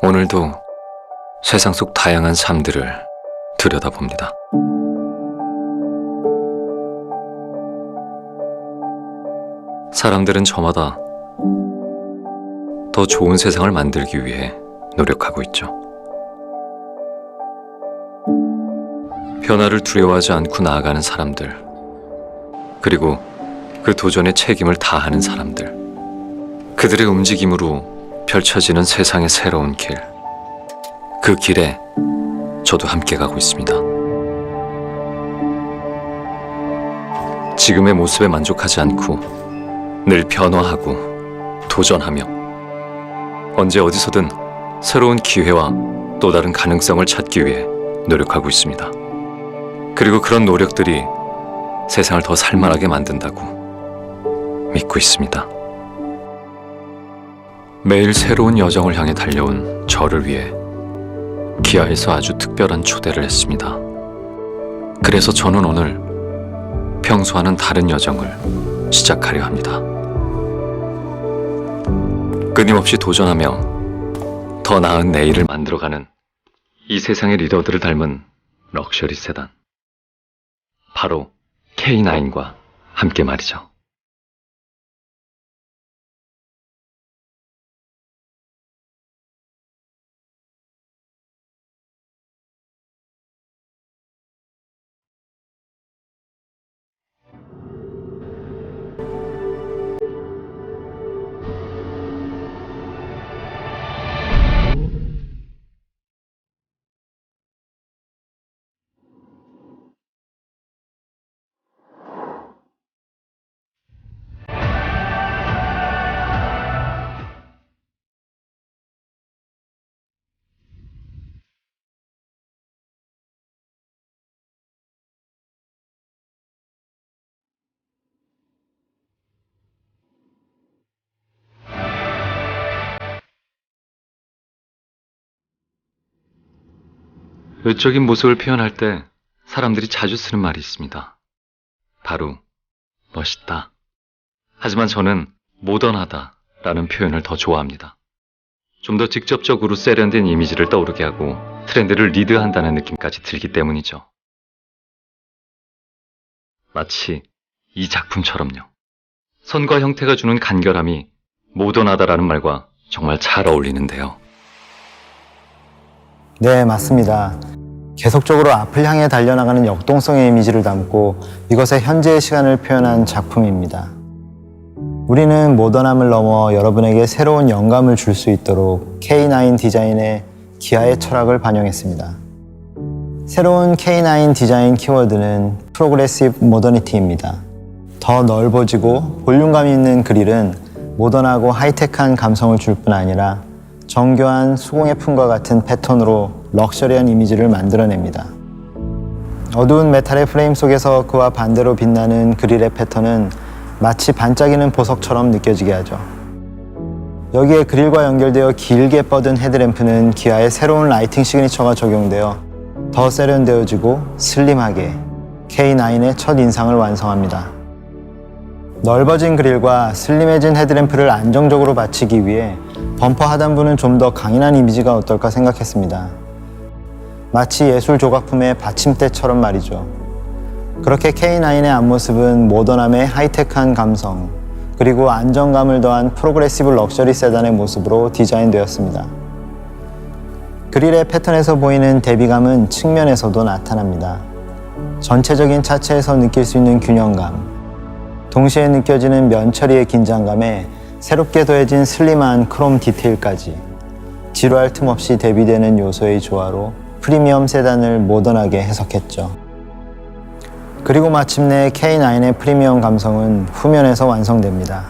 오늘도 세상 속 다양한 삶들을 들여다봅니다. 사람들은 저마다 더 좋은 세상을 만들기 위해 노력하고 있죠. 변화를 두려워하지 않고 나아가는 사람들, 그리고 그 도전에 책임을 다하는 사람들, 그들의 움직임으로 펼쳐지는 세상의 새로운 길, 그 길에 저도 함께 가고 있습니다. 지금의 모습에 만족하지 않고 늘 변화하고 도전하며 언제 어디서든 새로운 기회와 또 다른 가능성을 찾기 위해 노력하고 있습니다. 그리고 그런 노력들이 세상을 더 살만하게 만든다고 믿고 있습니다. 매일 새로운 여정을 향해 달려온 저를 위해 기아에서 아주 특별한 초대를 했습니다. 그래서 저는 오늘 평소와는 다른 여정을 시작하려 합니다. 끊임없이 도전하며 더 나은 내일을 만들어가는 이 세상의 리더들을 닮은 럭셔리 세단, 바로 K9과 함께 말이죠. 외적인 모습을 표현할 때 사람들이 자주 쓰는 말이 있습니다. 바로 멋있다. 하지만 저는 모던하다라는 표현을 더 좋아합니다. 좀 더 직접적으로 세련된 이미지를 떠오르게 하고 트렌드를 리드한다는 느낌까지 들기 때문이죠. 마치 이 작품처럼요. 선과 형태가 주는 간결함이 모던하다라는 말과 정말 잘 어울리는데요. 네, 맞습니다. 계속적으로 앞을 향해 달려나가는 역동성의 이미지를 담고 이것의 현재의 시간을 표현한 작품입니다. 우리는 모던함을 넘어 여러분에게 새로운 영감을 줄 수 있도록 K9 디자인의 기아의 철학을 반영했습니다. 새로운 K9 디자인 키워드는 프로그레시브 모더니티입니다. 더 넓어지고 볼륨감 있는 그릴은 모던하고 하이테크한 감성을 줄 뿐 아니라 정교한 수공예 품과 같은 패턴으로 럭셔리한 이미지를 만들어냅니다. 어두운 메탈의 프레임 속에서 그와 반대로 빛나는 그릴의 패턴은 마치 반짝이는 보석처럼 느껴지게 하죠. 여기에 그릴과 연결되어 길게 뻗은 헤드램프는 기아의 새로운 라이팅 시그니처가 적용되어 더 세련되어지고 슬림하게 K9의 첫 인상을 완성합니다. 넓어진 그릴과 슬림해진 헤드램프를 안정적으로 받치기 위해 범퍼 하단부는 좀 더 강인한 이미지가 어떨까 생각했습니다. 마치 예술 조각품의 받침대처럼 말이죠. 그렇게 K9의 앞모습은 모던함의 하이테크한 감성, 그리고 안정감을 더한 프로그레시브 럭셔리 세단의 모습으로 디자인되었습니다. 그릴의 패턴에서 보이는 대비감은 측면에서도 나타납니다. 전체적인 차체에서 느낄 수 있는 균형감, 동시에 느껴지는 면 처리의 긴장감에 새롭게 더해진 슬림한 크롬 디테일까지 지루할 틈 없이 대비되는 요소의 조화로 프리미엄 세단을 모던하게 해석했죠. 그리고 마침내 K9의 프리미엄 감성은 후면에서 완성됩니다.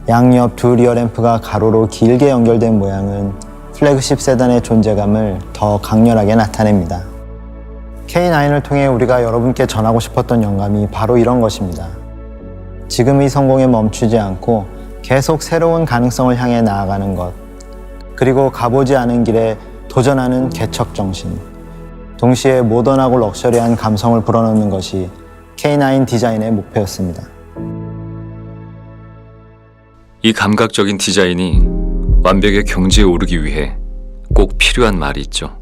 양옆 두 리어 램프가 가로로 길게 연결된 모양은 플래그십 세단의 존재감을 더 강렬하게 나타냅니다. K9을 통해 우리가 여러분께 전하고 싶었던 영감이 바로 이런 것입니다. 지금 이 성공에 멈추지 않고 계속 새로운 가능성을 향해 나아가는 것, 그리고 가보지 않은 길에 도전하는 개척정신, 동시에 모던하고 럭셔리한 감성을 불어넣는 것이 K9 디자인의 목표였습니다. 이 감각적인 디자인이 완벽의 경지에 오르기 위해 꼭 필요한 말이 있죠.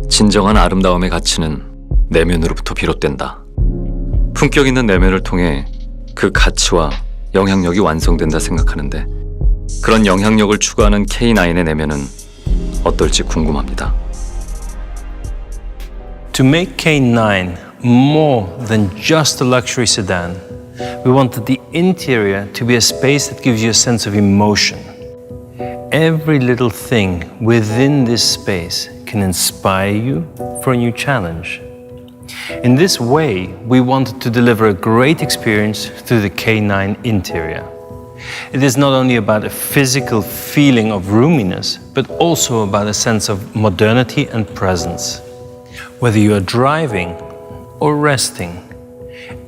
진정한 아름다움의 가치는 내면으로부터 비롯된다. 품격 있는 내면을 통해 그 가치와 영향력이 완성된다 생각하는데, 그런 영향력을 추구하는 K9의 내면은 어떨지 궁금합니다. To make K9 more than just a luxury sedan, we wanted the interior to be a space that gives you a sense of emotion. Every little thing within this space can inspire you for a new challenge. In this way, we wanted to deliver a great experience through the K9 interior. It is not only about a physical feeling of roominess, but also about a sense of modernity and presence. Whether you are driving or resting,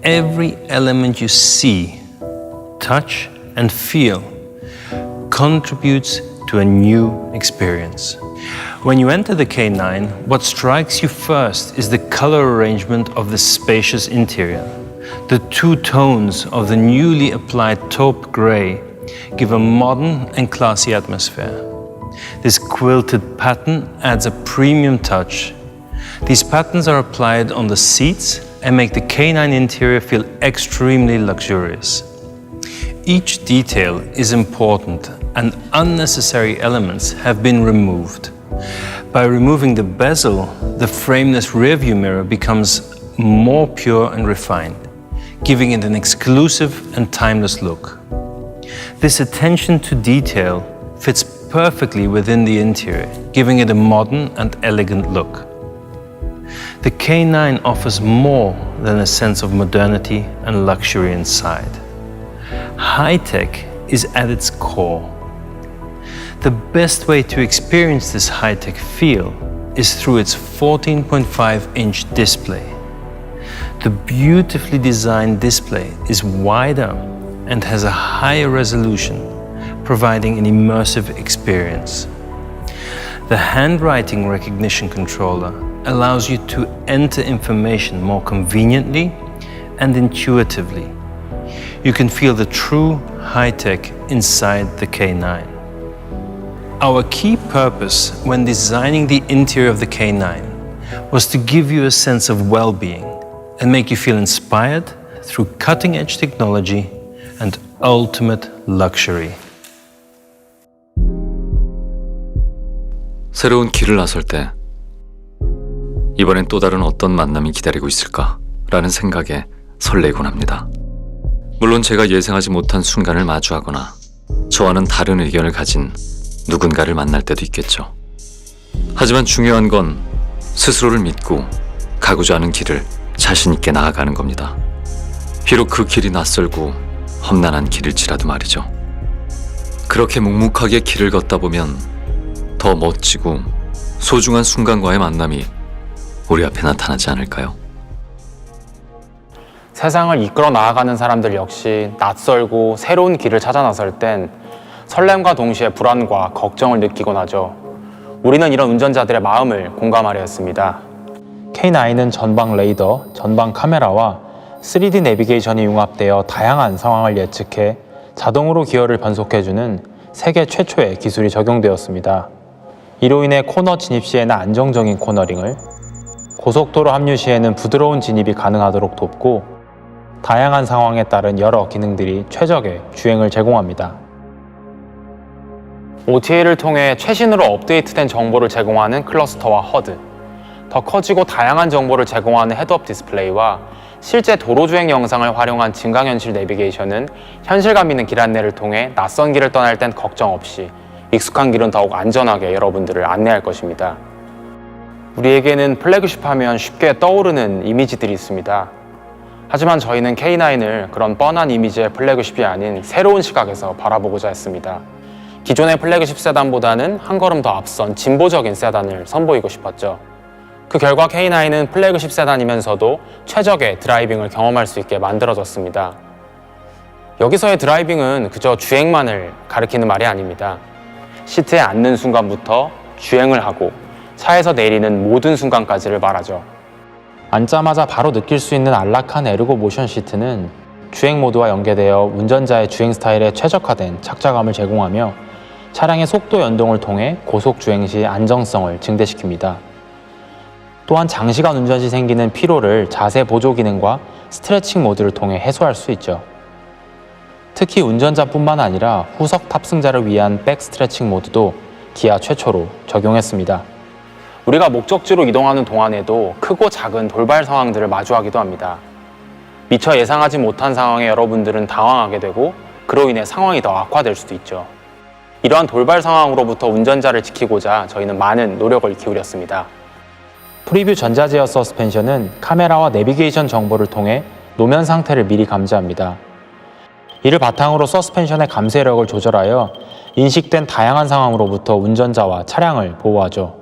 every element you see, touch, and feel contributes to a new experience. When you enter the K9, what strikes you first is the color arrangement of the spacious interior. The two tones of the newly applied taupe gray give a modern and classy atmosphere. This quilted pattern adds a premium touch. These patterns are applied on the seats and make the K9 interior feel extremely luxurious. Each detail is important and unnecessary elements have been removed. By removing the bezel, the frameless rearview mirror becomes more pure and refined, giving it an exclusive and timeless look. This attention to detail fits perfectly within the interior, giving it a modern and elegant look. The K9 offers more than a sense of modernity and luxury inside. High-tech is at its core. The best way to experience this high-tech feel is through its 14.5-inch display. The beautifully designed display is wider and has a higher resolution, providing an immersive experience. The handwriting recognition controller allows you to enter information more conveniently and intuitively. You can feel the true high-tech inside the K9. Our key purpose when designing the interior of the K9 was to give you a sense of well-being and make you feel inspired through cutting-edge technology and ultimate luxury. 새로운 길을 나설 때 이번엔 또 다른 어떤 만남이 기다리고 있을까라는 생각에 설레곤 합니다. 물론 제가 예상하지 못한 순간을 마주하거나 저와는 다른 의견을 가진 누군가를 만날 때도 있겠죠. 하지만 중요한 건 스스로를 믿고 가고자 하는 길을 자신 있게 나아가는 겁니다. 비록 그 길이 낯설고 험난한 길일지라도 말이죠. 그렇게 묵묵하게 길을 걷다 보면 더 멋지고 소중한 순간과의 만남이 우리 앞에 나타나지 않을까요? 세상을 이끌어 나아가는 사람들 역시 낯설고 새로운 길을 찾아 나설 땐 설렘과 동시에 불안과 걱정을 느끼곤 하죠. 우리는 이런 운전자들의 마음을 공감하려 했습니다. K9은 전방 레이더, 전방 카메라와 3D 내비게이션이 융합되어 다양한 상황을 예측해 자동으로 기어를 변속해주는 세계 최초의 기술이 적용되었습니다. 이로 인해 코너 진입 시에는 안정적인 코너링을, 고속도로 합류 시에는 부드러운 진입이 가능하도록 돕고 다양한 상황에 따른 여러 기능들이 최적의 주행을 제공합니다. OTA를 통해 최신으로 업데이트된 정보를 제공하는 클러스터와 허드, 더 커지고 다양한 정보를 제공하는 헤드업 디스플레이와 실제 도로주행 영상을 활용한 증강현실 내비게이션은 현실감 있는 길 안내를 통해 낯선 길을 떠날 땐 걱정 없이 익숙한 길은 더욱 안전하게 여러분들을 안내할 것입니다. 우리에게는 플래그십 하면 쉽게 떠오르는 이미지들이 있습니다. 하지만 저희는 K9을 그런 뻔한 이미지의 플래그십이 아닌 새로운 시각에서 바라보고자 했습니다. 기존의 플래그십 세단보다는 한 걸음 더 앞선 진보적인 세단을 선보이고 싶었죠. 그 결과 K9은 플래그십 세단이면서도 최적의 드라이빙을 경험할 수 있게 만들어졌습니다. 여기서의 드라이빙은 그저 주행만을 가리키는 말이 아닙니다. 시트에 앉는 순간부터 주행을 하고 차에서 내리는 모든 순간까지를 말하죠. 앉자마자 바로 느낄 수 있는 안락한 에르고 모션 시트는 주행 모드와 연계되어 운전자의 주행 스타일에 최적화된 착자감을 제공하며 차량의 속도 연동을 통해 고속 주행 시 안정성을 증대시킵니다. 또한 장시간 운전 시 생기는 피로를 자세 보조 기능과 스트레칭 모드를 통해 해소할 수 있죠. 특히 운전자뿐만 아니라 후석 탑승자를 위한 백 스트레칭 모드도 기아 최초로 적용했습니다. 우리가 목적지로 이동하는 동안에도 크고 작은 돌발 상황들을 마주하기도 합니다. 미처 예상하지 못한 상황에 여러분들은 당황하게 되고 그로 인해 상황이 더 악화될 수도 있죠. 이러한 돌발 상황으로부터 운전자를 지키고자 저희는 많은 노력을 기울였습니다. 프리뷰 전자제어 서스펜션은 카메라와 내비게이션 정보를 통해 노면 상태를 미리 감지합니다. 이를 바탕으로 서스펜션의 감쇄력을 조절하여 인식된 다양한 상황으로부터 운전자와 차량을 보호하죠.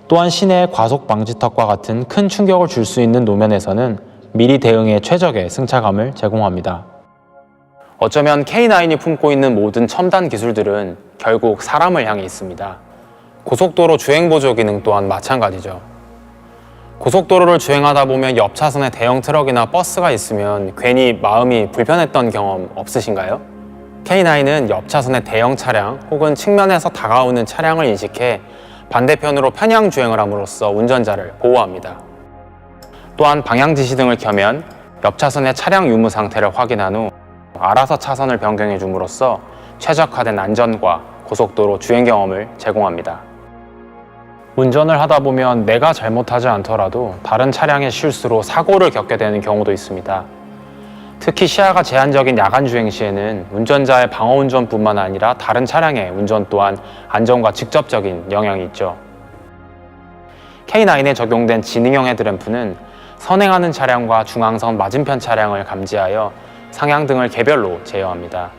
또한 시내의 과속 방지턱과 같은 큰 충격을 줄 수 있는 노면에서는 미리 대응해 최적의 승차감을 제공합니다. 어쩌면 K9이 품고 있는 모든 첨단 기술들은 결국 사람을 향해 있습니다. 고속도로 주행보조 기능 또한 마찬가지죠. 고속도로를 주행하다 보면 옆 차선에 대형 트럭이나 버스가 있으면 괜히 마음이 불편했던 경험 없으신가요? K9은 옆 차선의 대형 차량 혹은 측면에서 다가오는 차량을 인식해 반대편으로 편향 주행을 함으로써 운전자를 보호합니다. 또한 방향 지시등을 켜면 옆 차선의 차량 유무 상태를 확인한 후 알아서 차선을 변경해 줌으로써 최적화된 안전과 고속도로 주행 경험을 제공합니다. 운전을 하다 보면 내가 잘못하지 않더라도 다른 차량의 실수로 사고를 겪게 되는 경우도 있습니다. 특히 시야가 제한적인 야간 주행 시에는 운전자의 방어 운전뿐만 아니라 다른 차량의 운전 또한 안전과 직접적인 영향이 있죠. K9에 적용된 지능형 헤드램프는 선행하는 차량과 중앙선 맞은편 차량을 감지하여 상향등을 개별로 제어합니다.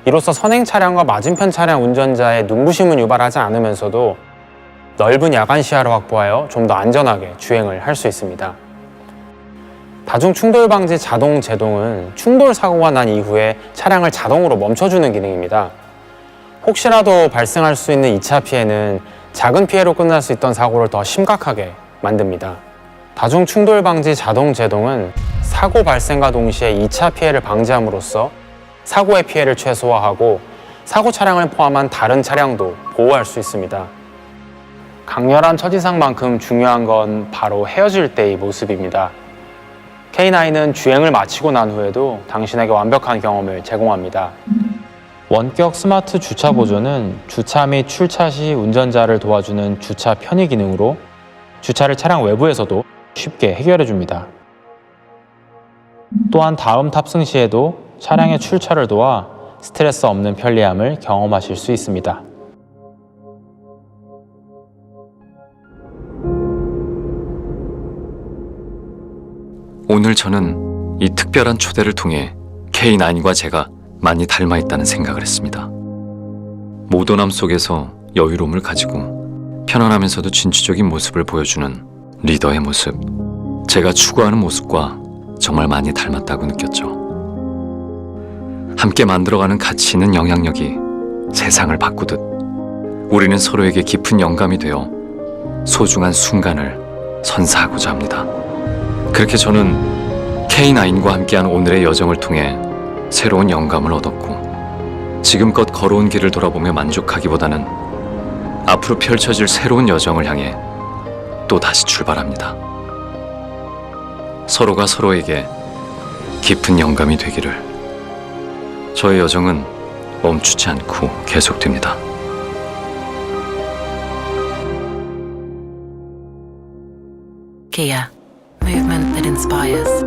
이로써 선행 차량과 맞은편 차량 운전자의 눈부심은 유발하지 않으면서도 넓은 야간 시야를 확보하여 좀 더 안전하게 주행을 할 수 있습니다. 다중 충돌 방지 자동 제동은 충돌 사고가 난 이후에 차량을 자동으로 멈춰주는 기능입니다. 혹시라도 발생할 수 있는 2차 피해는 작은 피해로 끝날 수 있던 사고를 더 심각하게 만듭니다. 다중 충돌 방지 자동 제동은 사고 발생과 동시에 2차 피해를 방지함으로써 사고의 피해를 최소화하고 사고 차량을 포함한 다른 차량도 보호할 수 있습니다. 강렬한 첫인상만큼 중요한 건 바로 헤어질 때의 모습입니다. K9은 주행을 마치고 난 후에도 당신에게 완벽한 경험을 제공합니다. 원격 스마트 주차 보조는 주차 및 출차 시 운전자를 도와주는 주차 편의 기능으로 주차를 차량 외부에서도 쉽게 해결해 줍니다. 또한 다음 탑승 시에도 차량의 출차를 도와 스트레스 없는 편리함을 경험하실 수 있습니다. 오늘 저는 이 특별한 초대를 통해 K9과 제가 많이 닮아 있다는 생각을 했습니다. 모던함 속에서 여유로움을 가지고 편안하면서도 진취적인 모습을 보여주는 리더의 모습, 제가 추구하는 모습과 정말 많이 닮았다고 느꼈죠. 함께 만들어가는 가치 있는 영향력이 세상을 바꾸듯 우리는 서로에게 깊은 영감이 되어 소중한 순간을 선사하고자 합니다. 그렇게 저는 K9과 함께한 오늘의 여정을 통해 새로운 영감을 얻었고 지금껏 걸어온 길을 돌아보며 만족하기보다는 앞으로 펼쳐질 새로운 여정을 향해 또 다시 출발합니다. 서로가 서로에게 깊은 영감이 되기를. 저의 여정은 멈추지 않고 계속됩니다. Kia, movement that inspires.